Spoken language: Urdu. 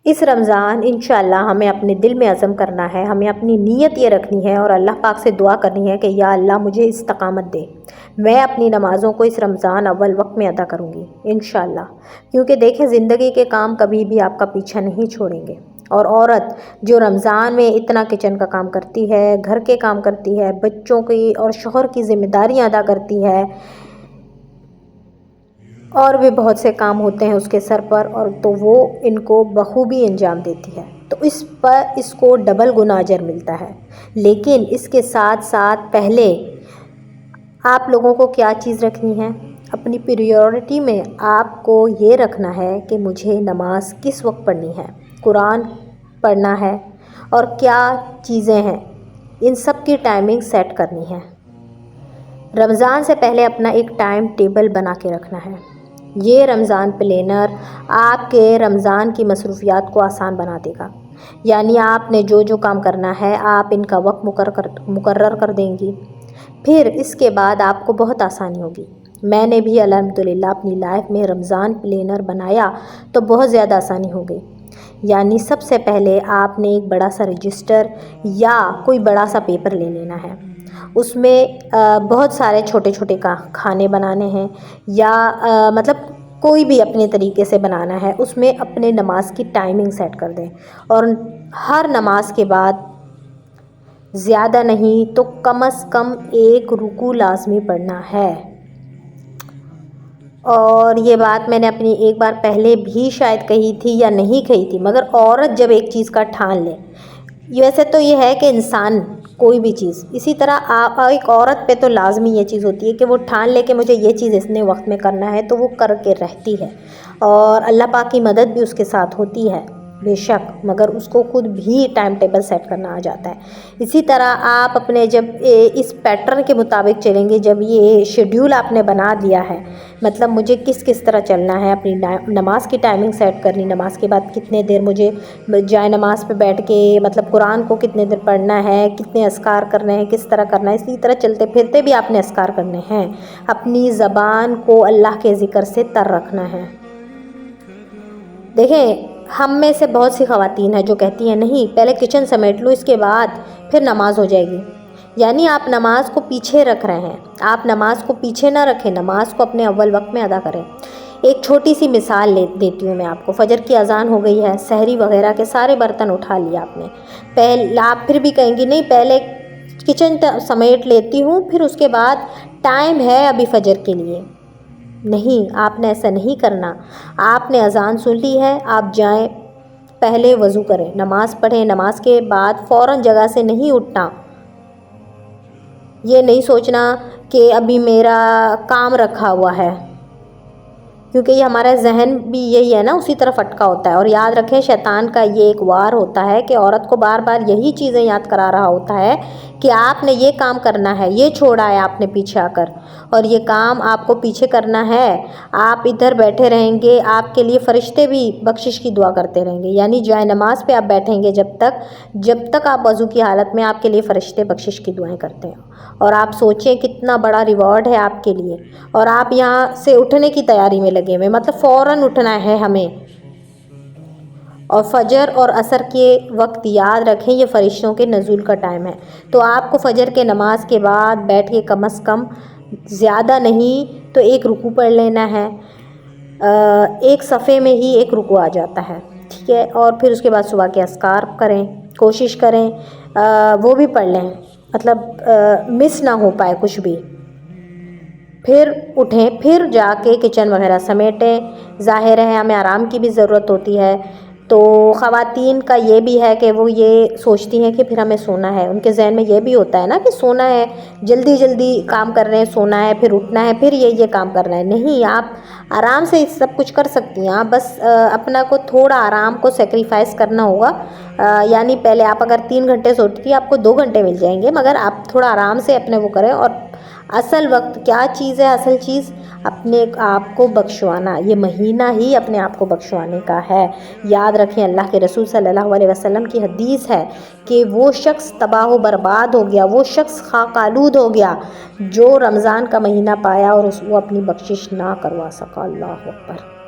اس رمضان انشاءاللہ ہمیں اپنے دل میں عزم کرنا ہے، ہمیں اپنی نیت یہ رکھنی ہے اور اللہ پاک سے دعا کرنی ہے کہ یا اللہ مجھے استقامت دے، میں اپنی نمازوں کو اس رمضان اول وقت میں ادا کروں گی انشاءاللہ۔ کیونکہ دیکھیں زندگی کے کام کبھی بھی آپ کا پیچھا نہیں چھوڑیں گے، اور عورت جو رمضان میں اتنا کچن کا کام کرتی ہے، گھر کے کام کرتی ہے، بچوں کی اور شوہر کی ذمہ داریاں ادا کرتی ہے، اور بھی بہت سے کام ہوتے ہیں اس کے سر پر، اور تو وہ ان کو بخوبی انجام دیتی ہے، تو اس پر اس کو ڈبل گنا اجر ملتا ہے۔ لیکن اس کے ساتھ ساتھ پہلے آپ لوگوں کو کیا چیز رکھنی ہے؟ اپنی پریورٹی میں آپ کو یہ رکھنا ہے کہ مجھے نماز کس وقت پڑھنی ہے، قرآن پڑھنا ہے، اور کیا چیزیں ہیں ان سب کی ٹائمنگ سیٹ کرنی ہے۔ رمضان سے پہلے اپنا ایک ٹائم ٹیبل بنا کے رکھنا ہے۔ یہ رمضان پلینر آپ کے رمضان کی مصروفیات کو آسان بنا دے گا، یعنی آپ نے جو جو کام کرنا ہے آپ ان کا وقت مقرر کر دیں گی، پھر اس کے بعد آپ کو بہت آسانی ہوگی۔ میں نے بھی الحمدللہ اپنی لائف میں رمضان پلینر بنایا تو بہت زیادہ آسانی ہو گئی۔ یعنی سب سے پہلے آپ نے ایک بڑا سا رجسٹر یا کوئی بڑا سا پیپر لے لینا ہے، اس میں بہت سارے چھوٹے چھوٹے کھانے بنانے ہیں، یا مطلب کوئی بھی اپنے طریقے سے بنانا ہے، اس میں اپنے نماز کی ٹائمنگ سیٹ کر دیں، اور ہر نماز کے بعد زیادہ نہیں تو کم از کم ایک رکوع لازمی پڑھنا ہے۔ اور یہ بات میں نے اپنی ایک بار پہلے بھی شاید کہی تھی یا نہیں کہی تھی، مگر عورت جب ایک چیز کا ٹھان لے، ویسے تو یہ ہے کہ انسان کوئی بھی چیز، اسی طرح ایک عورت پہ تو لازمی یہ چیز ہوتی ہے کہ وہ ٹھان لے کہ مجھے یہ چیز اتنے وقت میں کرنا ہے تو وہ کر کے رہتی ہے، اور اللہ پاک کی مدد بھی اس کے ساتھ ہوتی ہے بے شک، مگر اس کو خود بھی ٹائم ٹیبل سیٹ کرنا آ جاتا ہے۔ اسی طرح آپ اپنے جب اس پیٹرن کے مطابق چلیں گے، جب یہ شیڈیول آپ نے بنا دیا ہے، مطلب مجھے کس طرح چلنا ہے، اپنی نماز کی ٹائمنگ سیٹ کرنی، نماز کے بعد کتنے دیر مجھے جائے نماز پہ بیٹھ کے مطلب قرآن کو کتنے دیر پڑھنا ہے، کتنے اذکار کرنے ہیں، کس طرح کرنا ہے، اسی طرح چلتے پھرتے بھی آپ نے اذکار کرنے ہیں، اپنی زبان کو اللہ کے ذکر سے تر رکھنا ہے۔ دیکھیں ہم میں سے بہت سی خواتین ہیں جو کہتی ہیں نہیں پہلے کچن سمیٹ لو، اس کے بعد پھر نماز ہو جائے گی، یعنی آپ نماز کو پیچھے رکھ رہے ہیں۔ آپ نماز کو پیچھے نہ رکھیں، نماز کو اپنے اول وقت میں ادا کریں۔ ایک چھوٹی سی مثال دیتی ہوں میں آپ کو۔ فجر کی اذان ہو گئی ہے، سحری وغیرہ کے سارے برتن اٹھا لیا آپ نے، آپ پھر بھی کہیں گی نہیں پہلے کچن سمیٹ لیتی ہوں، پھر اس کے بعد ٹائم ہے ابھی فجر کے لیے۔ نہیں، آپ نے ایسا نہیں کرنا۔ آپ نے اذان سن لی ہے، آپ جائیں پہلے وضو کریں، نماز پڑھیں، نماز کے بعد فوراً جگہ سے نہیں اٹھنا، یہ نہیں سوچنا کہ ابھی میرا کام رکھا ہوا ہے، کیونکہ یہ ہمارا ذہن بھی یہی ہے نا، اسی طرف اٹکا ہوتا ہے۔ اور یاد رکھیں شیطان کا یہ ایک وار ہوتا ہے کہ عورت کو بار بار یہی چیزیں یاد کرا رہا ہوتا ہے کہ آپ نے یہ کام کرنا ہے، یہ چھوڑا ہے آپ نے پیچھے آ کر، اور یہ کام آپ کو پیچھے کرنا ہے۔ آپ ادھر بیٹھے رہیں گے، آپ کے لیے فرشتے بھی بخشش کی دعا کرتے رہیں گے، یعنی جائے نماز پہ آپ بیٹھیں گے جب تک آپ وضو کی حالت میں، آپ کے لیے فرشتے بخشش کی دعائیں کرتے ہیں۔ اور آپ سوچیں کتنا بڑا ریوارڈ ہے آپ کے لیے، اور آپ یہاں سے اٹھنے کی تیاری میں لگے ہوئے، مطلب فوراً اٹھنا ہے ہمیں۔ اور فجر اور عصر کے وقت یاد رکھیں یہ فرشتوں کے نزول کا ٹائم ہے، تو آپ کو فجر کے نماز کے بعد بیٹھ کے کم از کم زیادہ نہیں تو ایک رکوع پڑھ لینا ہے، ایک صفحے میں ہی ایک رکوع آ جاتا ہے، ٹھیک ہے۔ اور پھر اس کے بعد صبح کے اذکار کریں، کوشش کریں وہ بھی پڑھ لیں، مطلب مس نہ ہو پائے کچھ بھی، پھر اٹھیں، پھر جا کے کچن وغیرہ سمیٹیں۔ ظاہر ہے ہمیں آرام کی بھی ضرورت ہوتی ہے، تو خواتین کا یہ بھی ہے کہ وہ یہ سوچتی ہیں کہ پھر ہمیں سونا ہے، ان کے ذہن میں یہ بھی ہوتا ہے نا کہ سونا ہے، جلدی جلدی کام کر رہے ہیں، سونا ہے، پھر اٹھنا ہے، پھر یہ کام کرنا ہے۔ نہیں، آپ آرام سے سب کچھ کر سکتی ہیں، آپ بس اپنا کو تھوڑا آرام کو سیکریفائز کرنا ہوگا، یعنی پہلے آپ اگر 3 گھنٹے سوتی ہیں آپ کو 2 گھنٹے مل جائیں گے، مگر آپ تھوڑا آرام سے اپنے وہ کریں۔ اور اصل وقت کیا چیز ہے؟ اصل چیز اپنے آپ کو بخشوانا، یہ مہینہ ہی اپنے آپ کو بخشوانے کا ہے۔ یاد رکھیں اللہ کے رسول صلی اللہ علیہ وسلم کی حدیث ہے کہ وہ شخص تباہ و برباد ہو گیا، وہ شخص خاک آلود ہو گیا جو رمضان کا مہینہ پایا اور وہ اپنی بخشش نہ کروا سکا۔ اللہ اکبر۔